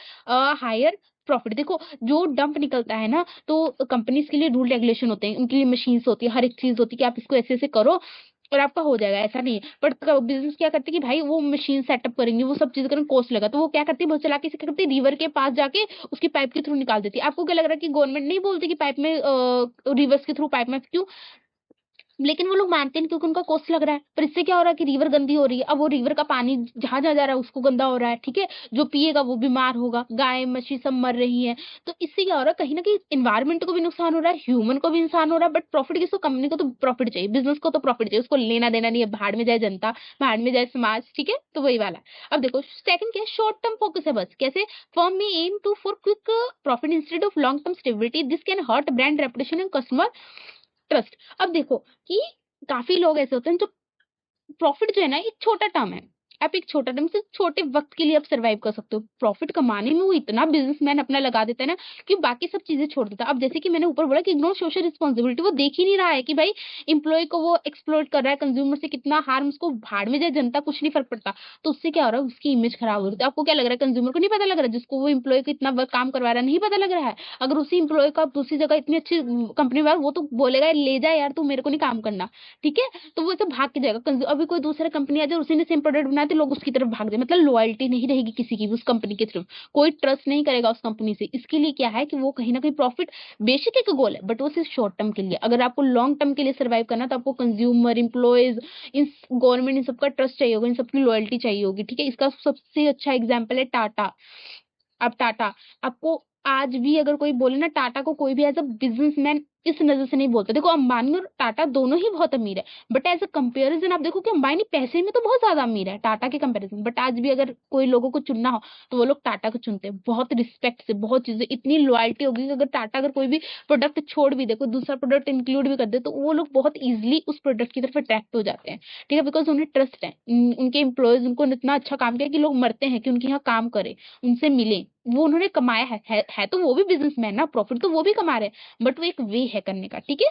higher profit. देखो जो डंप निकलता है ना, तो कंपनीज के लिए रूल रेगुलेशन होते हैं, उनके लिए मशीन्स होती है, हर एक चीज होती है कि आप इसको ऐसे ऐसे करो और आपका हो जाएगा, ऐसा नहीं है। बट बिजनेस क्या करते हैं कि भाई वो मशीन सेटअप करेंगे, वो सब चीज करेंगे, कॉस्ट लगा, तो वो क्या करती है, बहुत चला के इसे क्या करती है, रिवर के पास जाके उसकी पाइप के थ्रू निकाल देती है। आपको क्या लग रहा है कि गवर्नमेंट नहीं बोलती कि पाइप में रिवर्स के थ्रू पाइप में क्यों, लेकिन वो लोग मानते हैं क्योंकि उनका कॉस्ट लग रहा है। पर इससे क्या हो रहा है कि रिवर गंदी हो रही है, अब वो रिवर का पानी जहां जहां जा रहा है उसको गंदा हो रहा है, ठीक है, जो पिएगा वो बीमार होगा, गाय मछली सब मर रही है। तो इससे क्या हो रहा है, कहीं ना कहीं इन्वायरमेंट को भी नुकसान हो रहा है, ह्यूमन को भी नुकसान हो रहा है। बट प्रॉफिट किसको, कंपनी को तो प्रॉफिट चाहिए, बिजनेस को तो प्रॉफिट चाहिए, उसको लेना देना नहीं है, भाड़ में जाए जनता, भाड़ में जाए समाज, ठीक है। तो वही वाला है। अब देखो सेकंड क्या है, शॉर्ट टर्म फोकस है बस। कैसे, फर्म में aim to for quick profit instead of long term stability, this can hurt brand reputation and customer trust. अब देखो कि काफी लोग ऐसे होते हैं जो, प्रॉफिट जो है ना एक छोटा टर्म है, आप एक छोटा टर्म से छोटे वक्त के लिए आप सर्वाइव कर सकते हो। प्रॉफिट कमाने में वो इतना बिजनेसमैन अपना लगा देता है ना कि बाकी सब चीजें छोड़ देता है। अब जैसे कि मैंने ऊपर बोला कि इग्नोर सोशल रिस्पॉन्सिबिलिटी, वो देख ही नहीं रहा है कि भाई इंप्लॉय को वो एक्सप्लॉइट कर रहा है, कंज्यूमर से कितना हार्म, उसको भाड़ में जाए जनता, कुछ नहीं फर्क पड़ता। तो उससे क्या हो रहा है, उसकी इमेज खराब हो रही है। आपको क्या लग रहा है, कंज्यूमर को नहीं पता लग रहा है, जिसको वो इंप्लॉय को इतना वर्क काम करवा रहा है नहीं पता लग रहा है। अगर उसी इंप्लॉय का दूसरी जगह इतनी अच्छी कंपनी में, वो तो बोलेगा ले जा यार, तू मेरे को नहीं काम करना, ठीक है। तो वो ऐसे भाग के जाएगा। अभी कोई दूसरा कंपनी आ जाए, उसी ने सेम प्रोडक्ट बनाए, तो लोग उसकी तरफ भाग जाए, मतलब लॉयल्टी नहीं रहेगी किसी की भी उस कंपनी के थ्रू, कोई ट्रस्ट नहीं करेगा उस कंपनी से। इसके लिए क्या है कि वो कहीं ना कहीं प्रॉफिट बेसिक एक गोल है, बट वो सिर्फ शॉर्ट टर्म के लिए। अगर आपको लॉन्ग टर्म के लिए सर्वाइव करना, तो आपको कंज्यूमर, इंप्लॉयज, इन गवर्नमेंट, इन सबका ट्रस्ट चाहिए होगा, इन सबकी लॉयल्टी चाहिए होगी, ठीक है। इसका सबसे अच्छा एग्जाम्पल है टाटा। अब टाटा, आपको आज भी अगर कोई बोले ना, टाटा को कोई भी एज अ बिजनेसमैन इस नजर से नहीं बोलता। देखो अंबानी और टाटा दोनों ही बहुत अमीर है, बट एज अ कंपेरिजन आप देखो कि अंबानी पैसे में तो बहुत ज्यादा अमीर है टाटा के कंपैरिजन। बट आज भी अगर कोई लोगों को चुनना हो, तो वो लोग टाटा को चुनते हैं, बहुत रिस्पेक्ट से, बहुत चीजें, इतनी लॉयल्टी होगी कि अगर टाटा अगर कोई भी प्रोडक्ट छोड़ भी दे, कोई दूसरा प्रोडक्ट इंक्लूड भी कर दे, तो वो लोग बहुत इजिली उस प्रोडक्ट की तरफ अट्रैक्ट हो जाते हैं, ठीक है, बिकॉज उन्हें ट्रस्ट है। उनके एम्प्लॉयज उनको इतना अच्छा काम किया कि लोग मरते हैं कि उनके यहाँ काम करे, उनसे मिले। वो उन्होंने कमाया है तो वो भी बिजनेसमैन ना, प्रॉफिट तो वो भी कमा रहे हैं, बट वो एक वे है करने का, ठीक है।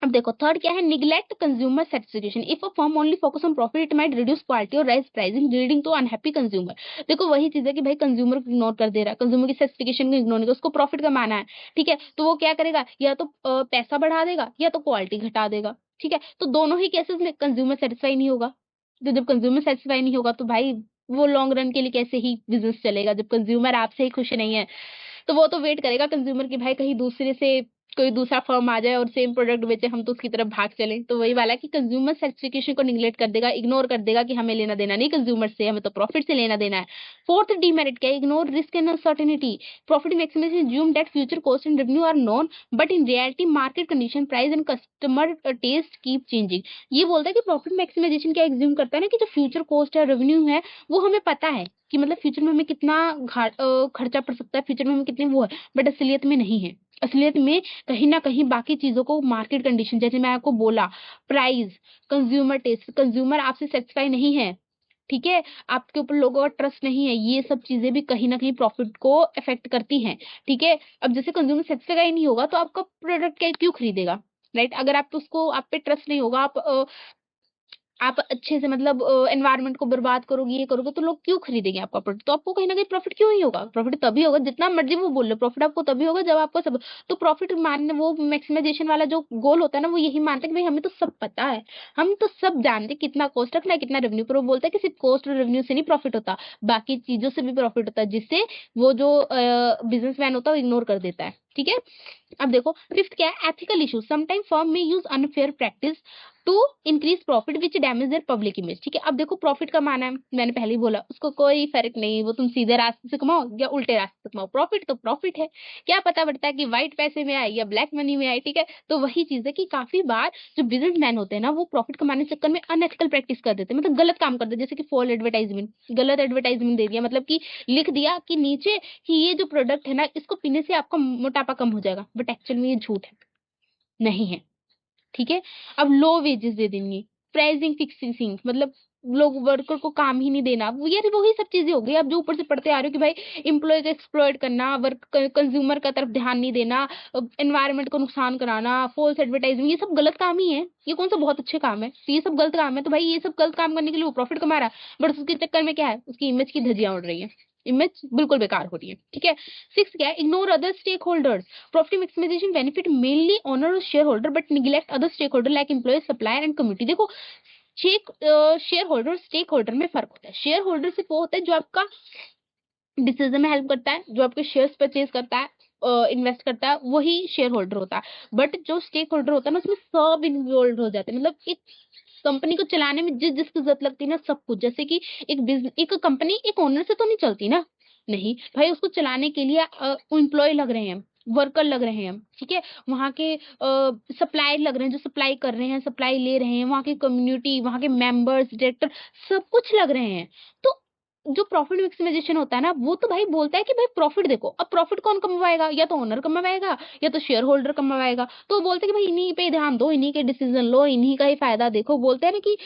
अब देखो थर्ड क्या है, neglect consumer satisfaction, if a firm only focus on profit it might reduce quality और raise pricing leading to unhappy consumer. देखो वही चीज है कि भाई कंज्यूमर को इग्नोर कर दे रहा है, कंज्यूमर की सेटिस्फेक्शन को इग्नोर नहीं कर, उसको प्रॉफिट कमाना है, ठीक है। तो वो क्या करेगा, या तो पैसा बढ़ा देगा या तो क्वालिटी घटा देगा, ठीक है। तो दोनों ही केसेस में कंज्यूमर सेटिस्फाई नहीं होगा। तो जब कंज्यूमर सेटिस्फाई नहीं होगा, तो भाई वो लॉन्ग रन के लिए कैसे ही बिजनेस चलेगा, जब कंज्यूमर आपसे ही खुश नहीं है। तो वो तो वेट करेगा कंज्यूमर की, भाई कहीं दूसरे से कोई दूसरा फर्म आ जाए और सेम प्रोडक्ट बेचे, हम तो उसकी तरफ भाग चले। तो वही वाला कि कंज्यूमर सेटिस्फिकेशन को निगलेक्ट कर देगा, इग्नोर कर देगा कि हमें लेना देना नहीं कंज्यूमर से, हमें तो प्रॉफिट से लेना देना है। फोर्थ डीमेरिट क्या है, ignore risk and uncertainty, profit maximization assume that future cost and revenue are known, but in reality market condition, price and customer taste keep changing। ये बोलता है कि प्रॉफिट मैक्सिमाइजेशन क्या एग्ज्यूम करता है ना, कि जो फ्यूचर कॉस्ट है, रेवेन्यू है, वो हमें पता है कि मतलब फ्यूचर में हमें कितना खर्चा पड़ सकता है, फ्यूचर में हमें कितनी वो है, बट असलियत में नहीं है। असलियत में कहीं ना कहीं बाकी चीजों को, मार्केट कंडीशन, जैसे मैं आपको बोला, प्राइस, कंज्यूमर टेस्ट, कंज्यूमर आपसे सेटिस्फाई नहीं है, ठीक है, आपके ऊपर लोगों का ट्रस्ट नहीं है, ये सब चीजें भी कहीं ना कहीं प्रॉफिट को अफेक्ट करती हैं, ठीक है। अब जैसे कंज्यूमर सेटिस्फाई नहीं होगा, तो आपका प्रोडक्ट क्या क्यों खरीदेगा, राइट। अगर आप उसको, आप पे ट्रस्ट नहीं होगा, आप अच्छे से मतलब एनवायरनमेंट को बर्बाद करोगे, ये करोगे, तो लोग क्यों खरीदेंगे आपका प्रोडक्ट। तो आपको कहीं ना कहीं प्रॉफिट क्यों ही होगा, प्रॉफिट तभी होगा, जितना मर्जी वो बोल लो, प्रॉफिट आपको तभी होगा जब आपको सब। तो प्रॉफिट मानने, वो मैक्सिमाइजेशन वाला जो गोल होता है ना, वो यही मानते हैं कि भाई हमें तो सब पता है, हम तो सब जानते हैं कितना कॉस्ट रखना है, कितना रेवेन्यू। पर वो बोलता है कि सिर्फ कॉस्ट और रेवेन्यू से नहीं प्रॉफिट होता, बाकी चीजों से भी प्रॉफिट होता है, जिससे वो जो बिजनेसमैन होता है वो इग्नोर कर देता है, ठीक है। अब देखो फिफ्थ क्या है, एथिकल इशू, समटाइम फर्म में use unfair practice to increase profit which damage their public image, ठीक है। अब देखो प्रॉफिट कमाना है, मैंने पहले ही बोला, उसको कोई फर्क नहीं, वो तुम सीधे रास्ते से कमाओ या उल्टे रास्ते से कमाओ, प्रॉफिट तो प्रॉफिट है। क्या पता पड़ता है कि व्हाइट पैसे में आए या ब्लैक मनी में आए, ठीक है। तो वही चीज है कि काफी बार जो बिजनेसमैन होते हैं ना, वो प्रॉफिट कमाने के चक्कर में अनएथिकल प्रैक्टिस कर देते हैं, मतलब गलत काम करते हैं, जैसे कि फॉल एडवर्टाइजमेंट, गलत एडवर्टाइजमेंट दे दिया, मतलब कि लिख दिया कि नीचे कि ये जो प्रोडक्ट है ना, इसको पीने से आपका मोटापा कम हो जाएगा, बट एक्चुअल में ये झूठ है, नहीं है, ठीक है। अब लो वेजेस दे देंगे, प्राइसिंग फिक्सिंग, मतलब लोग वर्कर को काम ही नहीं देना, वो यार वही सब चीजें हो गई। अब जो ऊपर से पढ़ते आ रहे हो कि भाई एम्प्लॉय को एक्सप्लॉइट करना, वर्क कंज्यूमर का तरफ ध्यान नहीं देना, एनवायरनमेंट को नुकसान कराना, फॉल्स एडवर्टाइजिंग, ये सब गलत काम ही है। ये कौन सा बहुत अच्छे काम है, तो ये सब गलत काम है। तो भाई ये सब गलत काम करने के लिए वो प्रॉफिट कमा रहा है, बट उसके चक्कर में क्या है, उसकी इमेज की धज्जियां उड़ रही है, इमेज बिल्कुल बेकार हो रही है, ठीक है। 6 क्या है, ignore other stake holders, profit maximization benefit mainly owner share holder but neglect other stake holder like employ supplier and community. देखो शेयर होल्डर स्टेक होल्डर में फर्क होता है। शेयर होल्डर सिर्फ वो होता है जो आपका डिसीजन में हेल्प करता है, जो आपके शेयर्स परचेज करता है, इन्वेस्ट करता है, वही शेयर होल्डर होता है। बट जो स्टेक होल्डर होता है ना, उसमें सब इन्वॉल्व हो जाते हैं। मतलब एक कंपनी को चलाने में जिस जिसकी जरूरत लगती है ना, सब कुछ। जैसे कि एक कंपनी एक ओनर से तो नहीं चलती ना, नहीं भाई, उसको चलाने के लिए एम्प्लॉय लग रहे हैं, वर्कर लग रहे हैं, ठीक है। वहां के सप्लाई लग रहे हैं, जो सप्लाई कर रहे हैं, सप्लाई ले रहे हैं, वहां की कम्युनिटी, वहां के मेंबर्स, डायरेक्टर, सब कुछ लग रहे हैं। तो जो प्रॉफिट मैक्सिमाइजेशन होता है ना, वो तो भाई बोलता है कि भाई प्रॉफिट देखो। अब प्रॉफिट कौन कमवाएगा, या तो ओनर कमवाएगा या तो शेयर होल्डर कमवाएगा। तो वो बोलते हैं कि भाई इन्हीं पे ध्यान दो, इन्हीं के डिसीजन लो, इन्हीं का ही फायदा देखो। बोलते हैं ना कि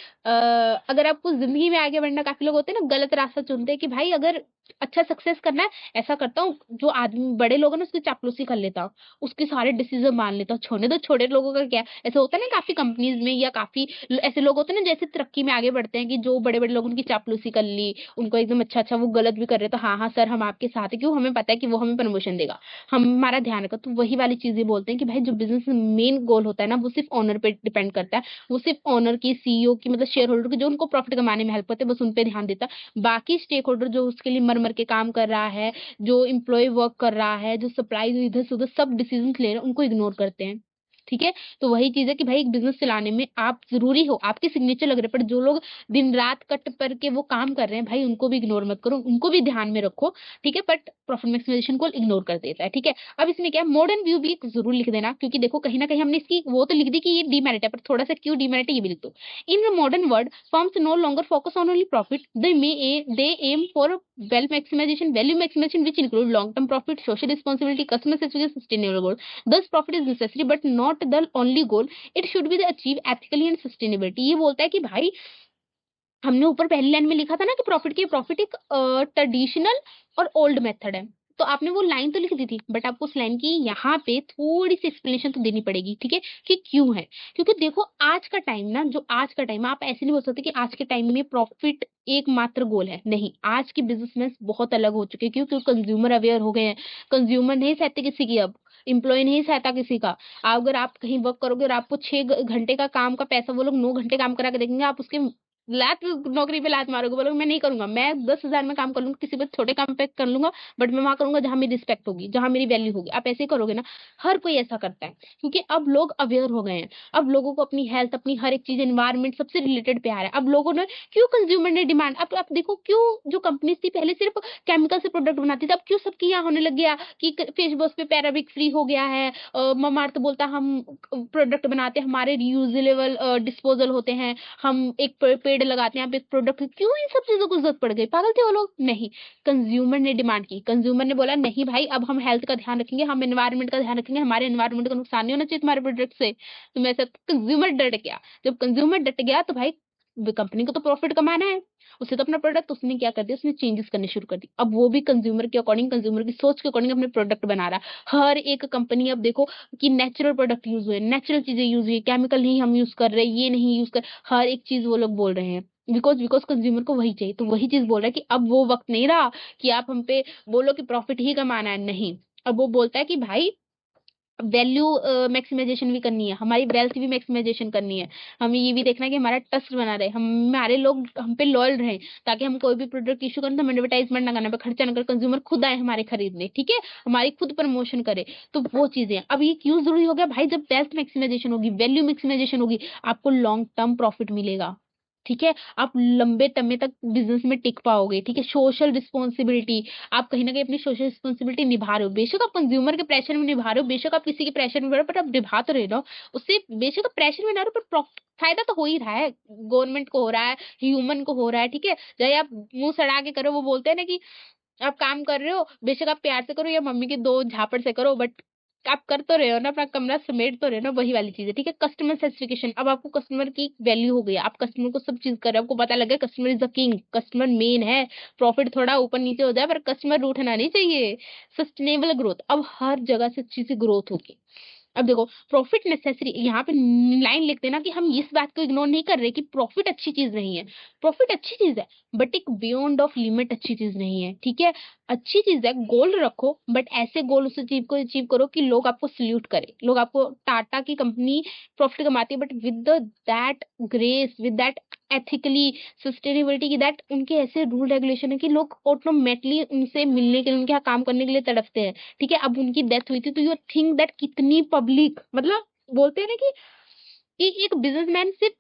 अगर आपको जिंदगी में आगे बढ़ना, काफी लोग होते हैं ना गलत रास्ता चुनते हैं कि भाई अगर अच्छा सक्सेस करना है, ऐसा करता हूँ, जो आदमी बड़े लोग हैं ना उसकी चापलूसी कर लेता हूँ, उसके सारे डिसीजन मान लेता हूँ। छोड़ने दो, छोटे लोगों का क्या है। ऐसा होता है ना काफी कंपनीज में, या काफी ऐसे लोग होते हैं ना जैसे तरक्की में आगे बढ़ते हैं, कि जो बड़े बड़े लोग उनकी चापलूसी कर ली, उनको एकदम अच्छा अच्छा, वो गलत भी कर रहे तो हाँ हाँ सर हम आपके साथ है, क्यों, हमें पता है कि वो हमें प्रमोशन देगा, हम हमारा ध्यान रखो। तो वही वाली चीजें बोलते हैं कि भाई जो बिजनेस में मेन गोल होता है ना, वो सिर्फ ओनर पे डिपेंड करता है। वो सिर्फ ओनर की, सीईओ की, मतलब शेयर होल्डर की, जो उनको प्रॉफिट कमाने में हेल्प करते हैं, बस उन पे ध्यान देता है। बाकी स्टेक होल्डर जो उसके लिए मर मर के काम कर रहा है, जो एम्प्लॉय वर्क कर रहा है, जो सप्लाई इधर से उधर सब डिसीजन ले रहे हैं, उनको इग्नोर करते हैं, ठीक है। तो वही चीज है कि भाई एक बिजनेस चलाने में आप जरूरी हो, आपके सिग्नेचर लग रहे हैं, पर जो लोग दिन रात कट पर के वो काम कर रहे हैं, भाई उनको भी इग्नोर मत करो, उनको भी ध्यान में रखो, ठीक है। बट प्रॉफिट मैक्सिमाइजेशन को इग्नोर कर देता है, ठीक है। अब इसमें क्या है, मॉडर्न व्यू भी जरूर लिख देना, क्योंकि देखो कहीं ना कहीं हमने इसकी वो तो लिख दी कि ये डीमेरिट है, पर थोड़ा सा क्यों डीमेरिट है ये भी लिख दो। In modern world firms no longer focus on only profit. They aim for value maximization, which include long-term profit, social responsibility, customer satisfaction, sustainable goals. Thus, profit is necessary but not the only goal. It should be the achieved ethically and sustainability. ये बोलता है कि भाई हमने ऊपर पहली line में लिखा था ना कि प्रॉफिट एक ट्रेडिशनल और ओल्ड मेथड है। तो आपने वो लाइन तो लिख दी थी, बट आपको उस लाइन की यहाँ पे थोड़ी सी एक्सप्लेनेशन तो देनी पड़ेगी, ठीक है, कि क्यों है। क्योंकि देखो आज का टाइम ना, जो आज का टाइम, आप ऐसे नहीं बोल सकते कि आज के टाइम में प्रॉफिट एकमात्र गोल है, नहीं। आज के बिजनेसमैन बहुत अलग हो चुके हैं, क्योंकि कंज्यूमर अवेयर हो गए हैं। कंज्यूमर नहीं सहते किसी की, अब एम्प्लॉय नहीं सहता किसी का। अगर आप कहीं वर्क करोगे और आपको 6 घंटे का काम का पैसा वो लोग 9 घंटे काम करा के देंगे, आप उसके लात नौकरी पे लात मारोगे, बोलोगे मैं नहीं करूंगा, मैं 10,000 में काम कर लूंगा, किसी पे छोटे काम पे कर लूंगा, बट मैं वहां करूंगा जहां मेरी रिस्पेक्ट होगी, जहां मेरी वैल्यू होगी। आप ऐसे ही करोगे ना। हर कोई ऐसा करता है, क्योंकि अब लोग अवेयर हो गए हैं। अब लोगों को अपनी हेल्थ, अपनी हर एक चीज, एनवायरमेंट सबसे रिलेटेड प्यार है। अब लोगों ने क्यों, कंज्यूमर ने डिमांड, अब आप देखो क्यों जो कंपनीज थी पहले सिर्फ केमिकल से प्रोडक्ट बनाती थी, अब क्यों सबकी यहाँ होने लग गया कि फेस वॉश पे पैराबिक फ्री हो गया है। ममार्थ बोलता हम प्रोडक्ट बनाते हैं, हमारे रीयूजेबल डिस्पोजल होते हैं, हम एक पेड़ लगाते हैं, आप एक प्रोडक्ट, क्यों इन सब चीजों को जरूरत पड़ गई, पागल थे वो लोग, नहीं। कंज्यूमर ने डिमांड की, कंज्यूमर ने बोला नहीं भाई अब हम हेल्थ का ध्यान रखेंगे, हम एनवायरनमेंट का ध्यान रखेंगे, हमारे एनवायरनमेंट का नुकसान नहीं होना चाहिए तुम्हारे प्रोडक्ट से। तो मैं सब कंज्यूमर डट गया। जब कंज्यूमर डट गया तो भाई कंपनी को तो प्रॉफिट कमाना है, उसे तो अपना प्रोडक्ट, उसने क्या कर दिया, उसने चेंजेस करने शुरू कर दी। अब वो भी कंज्यूमर के अकॉर्डिंग, कंज्यूमर की सोच के अकॉर्डिंग अपने प्रोडक्ट बना रहा है। हर एक कंपनी अब देखो कि नेचुरल प्रोडक्ट यूज हुए, नेचुरल चीजें यूज हुई, केमिकल नहीं हम यूज कर रहे, ये नहीं यूज कर, हर एक चीज वो लोग बोल रहे हैं। बिकॉज कंज्यूमर को वही चाहिए, तो वही चीज बोल रहा है कि अब वो वक्त नहीं रहा कि आप हम पे बोलो कि प्रॉफिट ही कमाना है, नहीं। अब वो बोलता है कि भाई वैल्यू मैक्सिमाइजेशन भी करनी है, हमारी वेल्थ भी मैक्सिमाइजेशन करनी है। हमें ये भी देखना है कि हमारा ट्रस्ट बना रहे, हम हमारे लोग हम पे लॉयल रहे, ताकि हम कोई भी प्रोडक्ट इशू करें तो हमें एडवर्टाइजमेंट ना करना पड़े, खर्चा ना कर, कंज्यूमर खुद आए हमारे खरीदने, ठीक है, हमारी खुद प्रमोशन करे। तो वो चीजें अब ये क्यों जरूरी हो गया भाई, जब वेल्थ मैक्सिमाइजेशन होगी, वैल्यू मैक्सिमाइजेशन होगी, आपको लॉन्ग टर्म प्रॉफिट मिलेगा, ठीक है। आप लंबे समय तक बिजनेस में टिक पाओगे, ठीक है। सोशल रिस्पॉन्सिबिलिटी, आप कहीं ना कहीं अपनी सोशल रिस्पॉन्सिबिलिटी निभा रहे हो, बेशक आप कंज्यूमर के प्रेशर में निभा रहे हो, बेशक आप किसी के प्रेशर में रहे हो, पर आप निभा तो रहे हो। उससे बेशक आप प्रेशर में ना रहो, पर फायदा तो हो ही रहा है, गवर्नमेंट को हो रहा है, ह्यूमन को हो रहा है, ठीक है। चाहे आप मुंह सड़ा के करो, वो बोलते हैं ना कि आप काम कर रहे हो, बेशक आप प्यार से करो या मम्मी के 2 झापड़ से करो, बट आप कर तो रहे हो ना, अपना कमरा समेट तो रहे हो ना, वही वाली चीज है, ठीक है। कस्टमर सेटिस्फेक्शन, अब आपको कस्टमर की वैल्यू हो गई, आप कस्टमर को सब चीज कर रहे हो, आपको पता लगा customer is the king, customer main है। प्रॉफिट थोड़ा ऊपर नीचे हो जाए पर कस्टमर रूठना नहीं चाहिए। सस्टेनेबल ग्रोथ, अब हर जगह से अच्छी सी ग्रोथ होगी, अब देखो, प्रॉफिट नेसेसरी, यहाँ पे लाइन लिख देना कि हम इस बात को इग्नोर नहीं कर रहे कि प्रॉफिट अच्छी चीज नहीं है। प्रॉफिट अच्छी चीज है, बट एक बियॉन्ड ऑफ लिमिट अच्छी चीज नहीं है, ठीक है। अच्छी चीज है, गोल रखो, बट ऐसे गोल उस अचीव करो कि लोग आपको सल्यूट करें। लोग आपको, टाटा की कंपनी प्रॉफिट कमाती है, but with that grace, with that ethically, sustainability की, दैट उनके ऐसे रूल रेगुलेशन है कि लोग ऑटोमेटिकली उनसे मिलने के लिए, उनके यहाँ काम करने के लिए तड़पते हैं, ठीक है। अब उनकी डेथ हुई थी, तो यू थिंक दैट कितनी पब्लिक, मतलब बोलते हैं ना कि एक बिजनेसमैन सिर्फ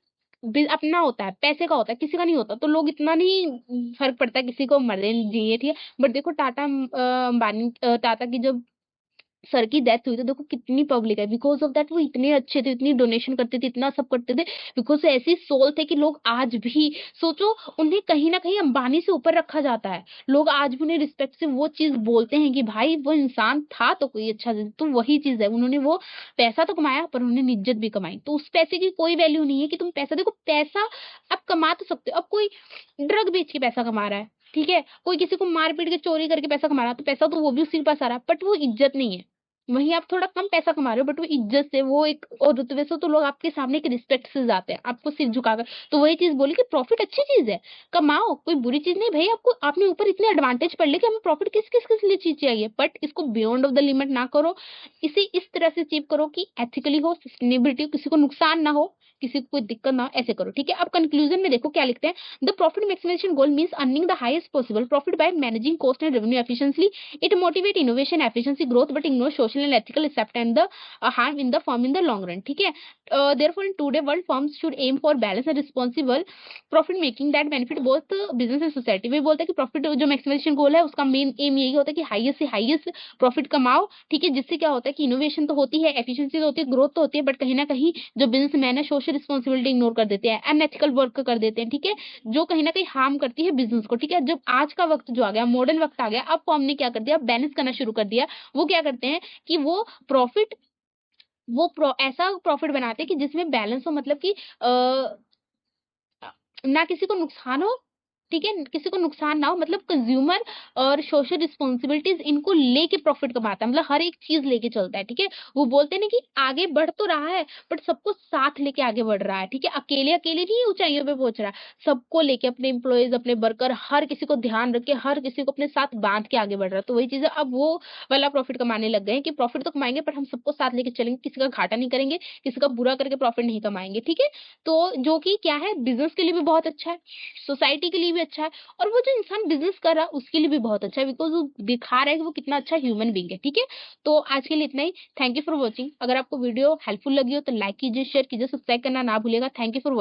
अपना होता है, पैसे का होता है, किसी का नहीं होता, तो लोग इतना नहीं फर्क पड़ता है किसी को मरे जिए, ठीक है। बट देखो टाटा अंबानी, टाटा की जब सर की डेथ हुई तो देखो कितनी पब्लिक है, बिकॉज ऑफ दैट वो इतने अच्छे थे, इतनी डोनेशन करते थे, इतना सब करते थे, बिकॉज ऐसी सोल थे कि लोग आज भी, सोचो, उन्हें कहीं ना कहीं अंबानी से ऊपर रखा जाता है। लोग आज भी उन्हें रिस्पेक्ट से वो चीज बोलते हैं कि भाई वो इंसान था तो कोई अच्छा, तो वही चीज है, उन्होंने वो पैसा तो कमाया पर उन्होंने इज्जत भी कमाई। तो उस पैसे की कोई वैल्यू नहीं है कि तुम पैसा, देखो पैसा आप कमा तो सकते हो। अब कोई ड्रग बेच के पैसा कमा रहा है, ठीक है, कोई किसी को मार पीट के चोरी करके पैसा कमा रहा है, तो पैसा तो वो भी उसी के पास आ रहा है, बट वो इज्जत नहीं है। वहीं आप थोड़ा कम पैसा कमा रहे हो, बट वो इज्जत से, वो एक और रुतबे से, तो लोग आपके सामने एक रिस्पेक्ट से जाते हैं, आपको सिर झुकाकर। तो वही चीज बोली कि प्रॉफिट अच्छी चीज है, कमाओ, कोई बुरी चीज नहीं भाई। आपको आपने ऊपर इतने एडवांटेज पढ़ ले कि हमें प्रॉफिट किस किस किस लिए चीज चाहिए, बट इसको बियॉन्ड ऑफ द लिमिट ना करो। इसे इस तरह से अचीव करो कि एथिकली हो, सस्टेनेबिलिटी हो, किसी को नुकसान ना हो, किसी को कोई दिक्कत ना हो, ऐसे करो, ठीक है। अब कंक्लूजन में देखो क्या लिखते हैं। The profit maximisation goal means earning the highest possible profit by managing cost and revenue efficiently. It motivate innovation, efficiency, growth, but ignore social and ethical aspect and the harm in the firm in the long run. ठीक है. Therefore, in today world, firms should aim for balance and responsible profit making that benefit both business and society. वही बोलता है कि profit जो maximisation गोल है उसका main M यही होता है कि हाईएस्ट से हाईएस्ट प्रॉफिट कमाओ, ठीक है। जिससे क्या होता है कि इनोवेशन तो होती है, एफिशिएंसी तो होती है, ग्रोथ तो होती है, बट कहीं ना कहीं जो बिजनेसमैन है सोशल रिस्पॉन्सिबिलिटी इग्नोर कर देते हैं, अनएथिकल वर्क कर देते हैं, ठीक है, जो कहीं ना कहीं हार्म करती है बिजनेस को, ठीक है। जब आज का वक्त जो आ गया, मॉडर्न वक्त आ गया, अब फर्म ने क्या कर दिया, बैलेंस करना शुरू कर दिया। वो क्या करते हैं कि वो प्रॉफिट, ऐसा प्रॉफिट बनाते हैं कि जिसमें बैलेंस हो, मतलब कि ना किसी को नुकसान हो, ठीक है, किसी को नुकसान ना हो, मतलब कंज्यूमर और सोशल रिस्पॉन्सिबिलिटीज इनको लेके प्रॉफिट कमाता है, मतलब हर एक चीज लेके चलता है, ठीक है। वो बोलते हैं ना कि आगे बढ़ तो रहा है, बट सबको साथ लेके आगे बढ़ रहा है, ठीक है। अकेले अकेले नहीं ऊंचाइयों पे पहुंच रहा है, सबको लेके, अपने एम्प्लॉयज, अपने वर्कर, हर किसी को ध्यान रख के, हर किसी को अपने साथ बांध के आगे बढ़ रहा है। तो वही चीज है, अब वो वाला प्रॉफिट कमाने लग गए हैं कि प्रॉफिट तो कमाएंगे पर हम सबको साथ लेके चलेंगे, किसी का घाटा नहीं करेंगे, किसी का बुरा करके प्रॉफिट नहीं कमाएंगे, ठीक है। तो जो कि क्या है, बिजनेस के लिए भी बहुत अच्छा है, सोसाइटी के लिए भी अच्छा है, और वो जो इंसान बिजनेस कर रहा है उसके लिए भी बहुत अच्छा है, बिकॉज वो दिखा रहा है कि वो कितना अच्छा ह्यूमन बीइंग है, ठीक है। तो आज के लिए इतना ही। Thank you for watching. अगर आपको वीडियो हेल्पफुल लगी हो तो लाइक कीजिए, शेयर कीजिए, सब्सक्राइब करना ना भूलिएगा। Thank you for